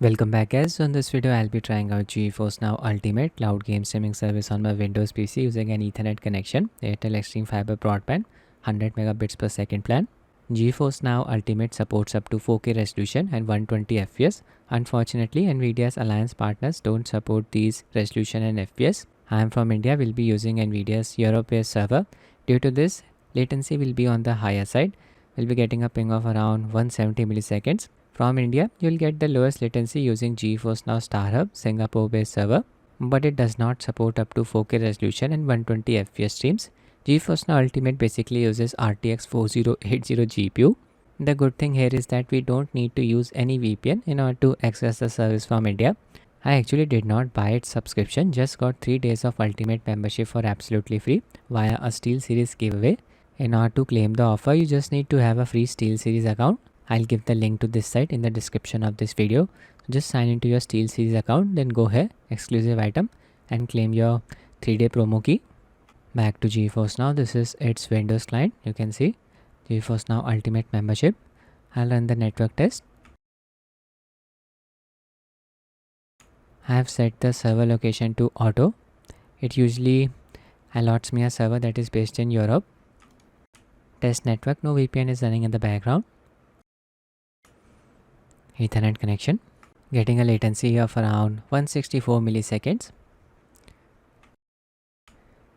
Welcome back guys. So in this video I'll be trying out GeForce Now Ultimate cloud game streaming service on my Windows PC using an Ethernet connection, Airtel Xstream Fiber broadband, 100 megabits per second plan. GeForce Now Ultimate supports up to 4K resolution and 120 FPS. Unfortunately, NVIDIA's alliance partners don't support these resolution and FPS. I am from India, will be using NVIDIA's Europe-based server. Due to this, latency will be on the higher side. We'll be getting a ping of around 170 milliseconds. From India, you'll get the lowest latency using GeForce Now StarHub Singapore-based server, but it does not support up to 4K resolution and 120 FPS streams. GeForce Now Ultimate basically uses RTX 4080 GPU. The good thing here is that we don't need to use any VPN in order to access the service from India. I actually did not buy its subscription, just got 3 days of Ultimate membership for absolutely free via a Steelseries Giveaway. In order to claim the offer, you just need to have a free Steelseries account. I'll give the link to this site in the description of this video. So just sign into your Steelseries account, then go here, exclusive item, and claim your 3-day promo key. Back to GeForce Now. This is its Windows client. You can see GeForce Now Ultimate membership. I'll run the network test. I have set the server location to auto. It usually allots me a server that is based in Europe. Test network, no VPN is running in the background. Ethernet connection, getting a latency of around 164 milliseconds.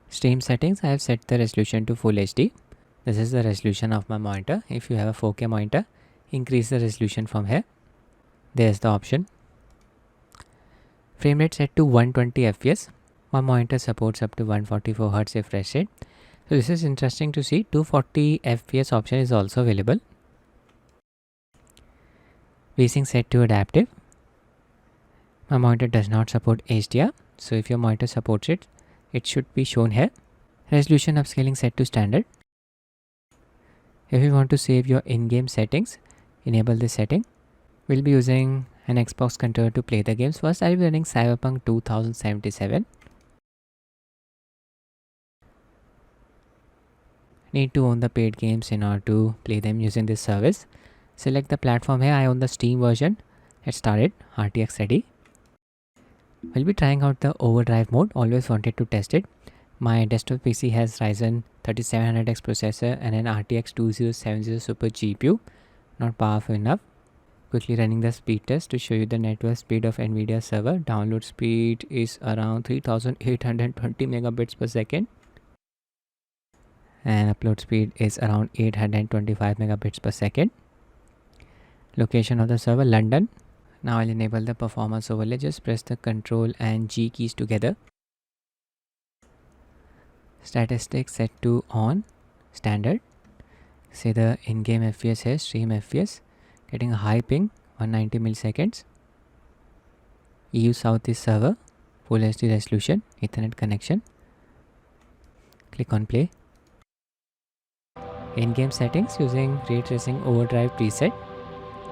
Stream settings, I have set the resolution to Full HD. This is the resolution of my monitor. If you have a 4K monitor, increase the resolution from here. There's the option. Frame rate set to 120 FPS. My monitor supports up to 144 Hz refresh rate. So this is interesting to see. 240 FPS option is also available. VSync set to adaptive. My monitor does not support HDR, so if your monitor supports it, it should be shown here. Resolution upscaling set to standard. If you want to save your in-game settings, enable this setting. We'll be using an Xbox controller to play the games. First, I'll be running Cyberpunk 2077. Need to own the paid games in order to play them using this service. Select the platform here. I own the Steam version. Let's start it. RTX ready. We'll be trying out the overdrive mode. Always wanted to test it. My desktop PC has Ryzen 3700X processor and an RTX 2070 Super GPU. Not powerful enough. Quickly running the speed test to show you the network speed of NVIDIA server. Download speed is around 3820 megabits per second. And upload speed is around 825 megabits per second. Location of the server, London. Now I'll enable the performance overlay. Just press the Ctrl and G keys together. Statistics set to on, standard. Say the in-game FPS here, stream FPS. Getting a high ping, 190 milliseconds. EU South is server, Full HD resolution, Ethernet connection. Click on play. In-game settings using Raytracing Overdrive preset.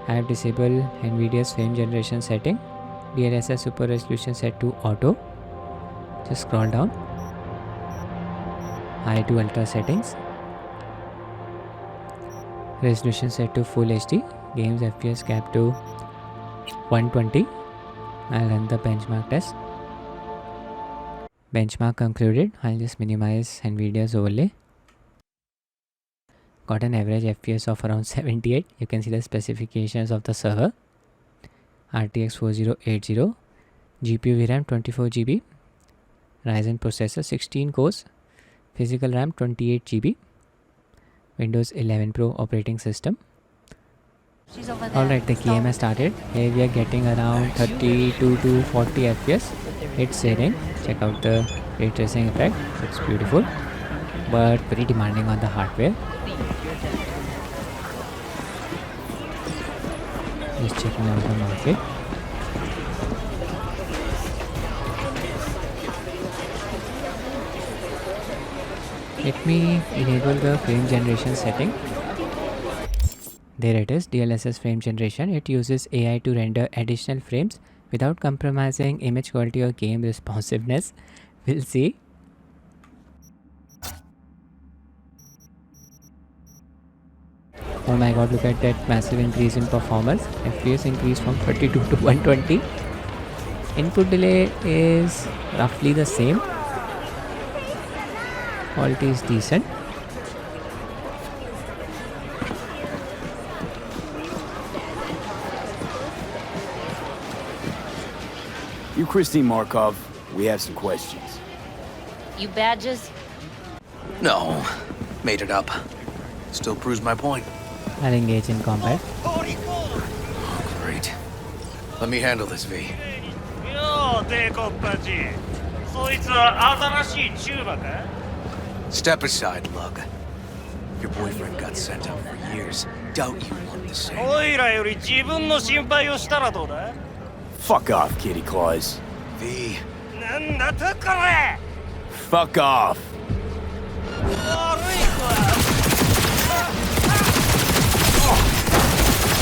I have disabled NVIDIA's frame generation setting. DLSS super resolution set to auto. Just scroll down. High to ultra settings. Resolution set to Full HD. Games FPS capped to 120. I'll run the benchmark test. Benchmark concluded. I'll just minimize NVIDIA's overlay. Got an average FPS of around 78. You can see the specifications of the server. RTX 4080, GPU VRAM 24GB, Ryzen processor 16 cores, physical RAM 28GB, Windows 11 Pro operating system. Alright, the game has started. Here we are getting around 32 to 40 FPS. It's setting. Check out the ray tracing effect. It's beautiful, but very demanding on the hardware. Just checking out the market. Let me enable the frame generation setting. There it is, DLSS frame generation. It uses AI to render additional frames without compromising image quality or game responsiveness. We'll see. Oh my god, look at that massive increase in performance. FPS increased from 32 to 120. Input delay is roughly the same. Quality is decent. You, Christine Markov, we have some questions. You badges? No, made it up. Still proves my point. I'll engage in combat. Oh, great. Let me handle this, V. Step aside, lug. Your boyfriend got sent out for years. Doubt you want the same. Fuck off, Kitty Claus. V. Fuck off.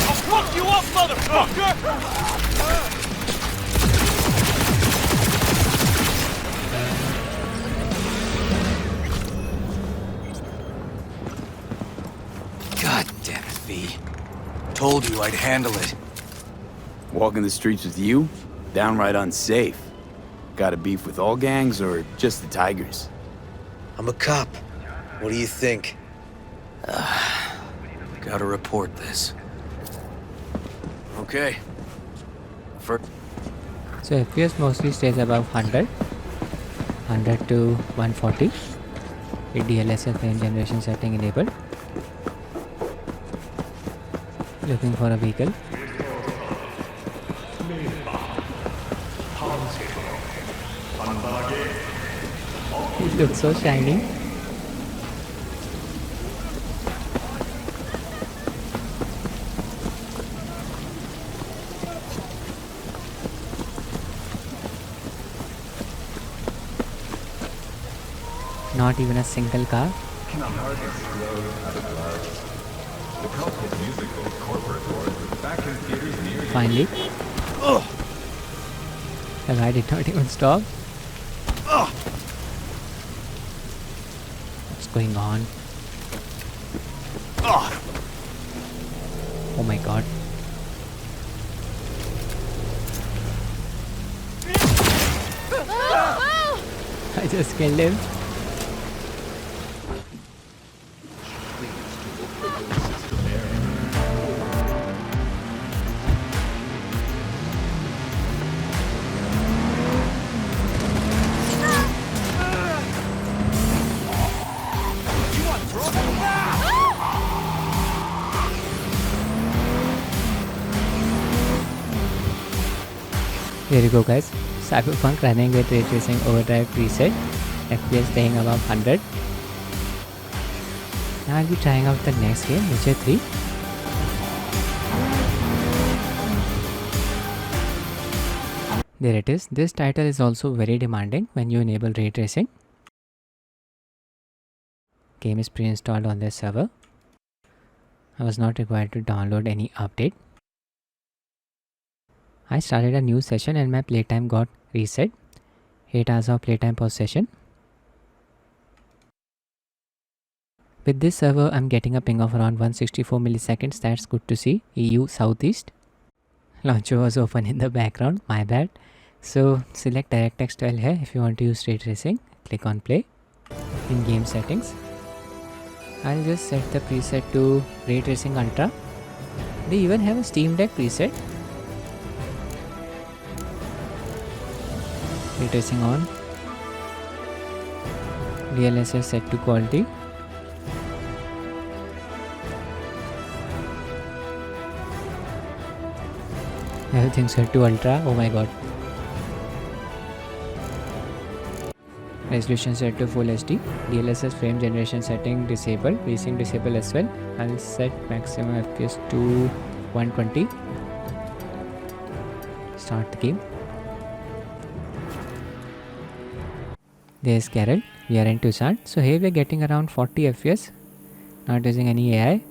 I'll fuck you up, motherfucker! God damn it, V. Told you I'd handle it. Walking the streets with you? Downright unsafe. Got a beef with all gangs or just the Tigers? I'm a cop. What do you think? Gotta report this. Okay. So FPS mostly stays above 100 to 140 with DLSS frame generation setting enabled. Looking for a vehicle. It looks so shiny. Not even a single car. Finally. The guy did not even stop. What's going on? Oh my god. I just killed him. Here you go, guys. Cyberpunk running with Raytracing Overdrive preset. FPS staying above 100. Now I'll be trying out the next game, Witcher 3. There it is. This title is also very demanding when you enable ray tracing. Game is pre-installed on this server. I was not required to download any update. I started a new session and my playtime got reset. 8 hours of playtime per session. With this server, I'm getting a ping of around 164 milliseconds. That's good to see. EU Southeast. Launcher was open in the background. My bad. So select DirectX 12 here if you want to use ray tracing. Click on play. In game settings, I'll just set the preset to Ray Tracing Ultra. They even have a Steam Deck preset. Ray tracing on. DLSS set to quality. Everything set to ultra. Oh my god. Resolution set to full HD. DLSS frame generation setting disabled. Racing disabled as well. I'll set maximum FPS to 120. Start the game. There's Carol. We are in Tucson. So here we are getting around 40 FPS. Not using any AI.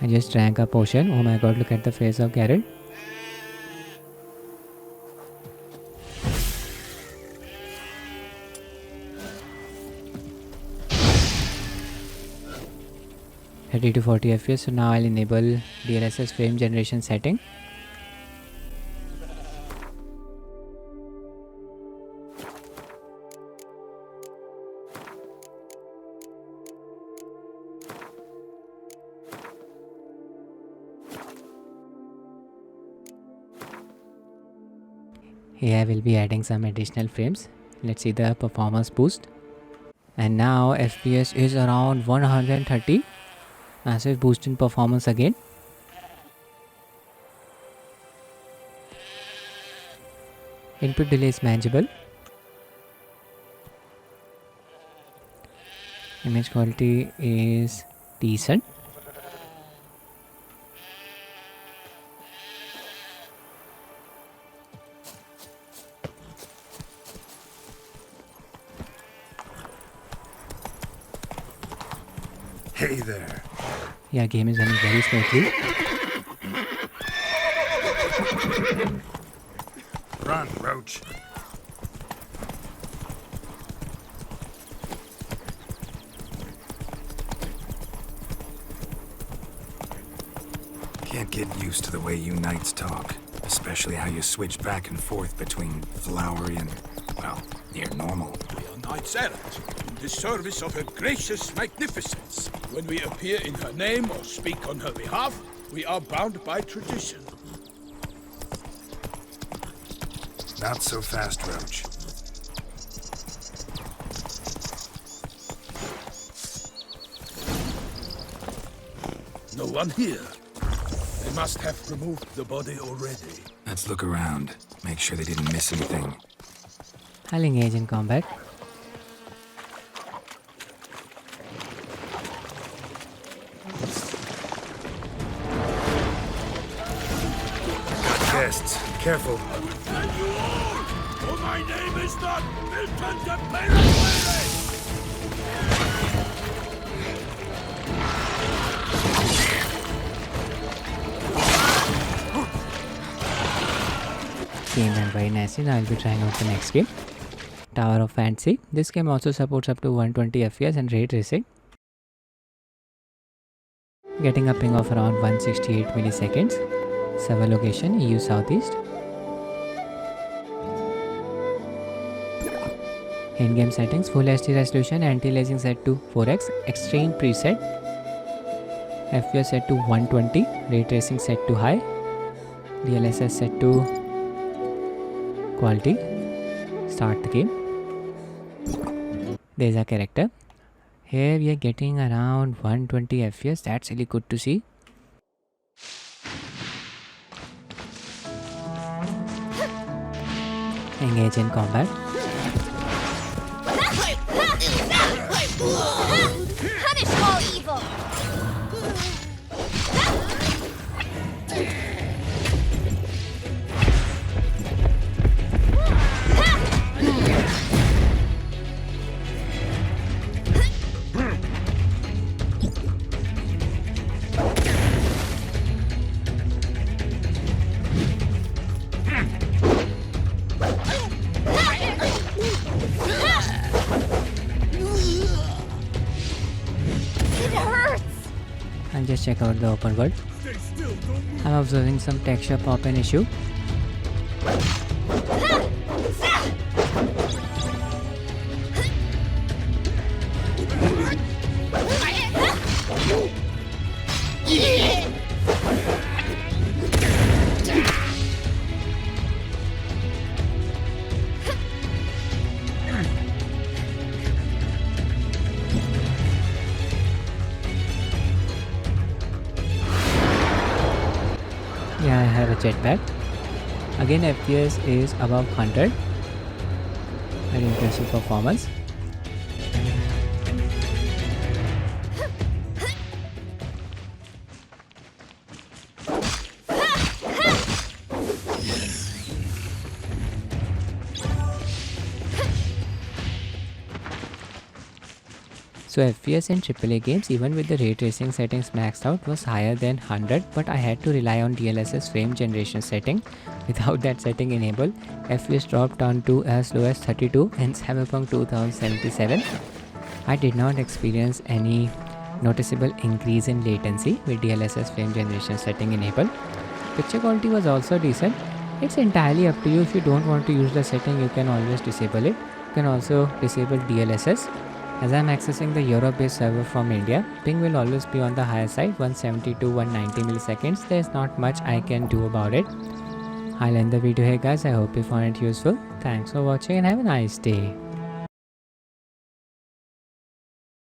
I just drank a potion. Oh my god, look at the face of Carol. 30 to 40 FPS. So now I'll enable DLSS frame generation setting. Here I will be adding some additional frames. Let's see the performance boost. And now FPS is around 130. Massive boost in performance again. Input delay is manageable. Image quality is decent. Hey there. Yeah, game is running very smoothly. Run, Roach. Can't get used to the way you knights talk. Especially how you switch back and forth between flowery and, well, near normal. We are knights errant, in the service of her gracious magnificence. When we appear in her name or speak on her behalf, we are bound by tradition. Not so fast, Roach. No one here. They must have removed the body already. Let's look around. Make sure they didn't miss anything. I'll engage in combat. Guests, careful. I will tell you all, for my name is not Milton de Peraguere! Game ran very nicely. Now I'll be trying out the next game. Tower of Fantasy. This game also supports up to 120 FPS and ray tracing. Getting a ping of around 168 milliseconds. Server location EU Southeast. In-game settings, Full HD resolution, anti-aliasing set to 4x, extreme preset, FPS set to 120, ray tracing set to high, DLSS set to quality. Start the game. There's a character. Here we are getting around 120 FPS. That's really good to see. Engage in combat. Punish all evil! I'll just check out the open world. I'm observing some texture pop in issue. Yeah, I have a jetpack. Again, FPS is above 100. Very impressive performance. So FPS in AAA games, even with the ray tracing settings maxed out, was higher than 100, but I had to rely on DLSS frame generation setting. Without that setting enabled, FPS dropped down to as low as 32 in Cyberpunk 2077. I did not experience any Noticeable increase in latency with DLSS frame generation setting enabled. Picture quality was also decent. It's entirely up to you. If you don't want to use the setting, you can always disable it. You can also disable DLSS. As I'm accessing the Europe-based server from India, ping will always be on the higher side, 170 to 190 milliseconds. There's not much I can do about it. I'll end the video here guys. I hope you found it useful. Thanks for watching and have a nice day.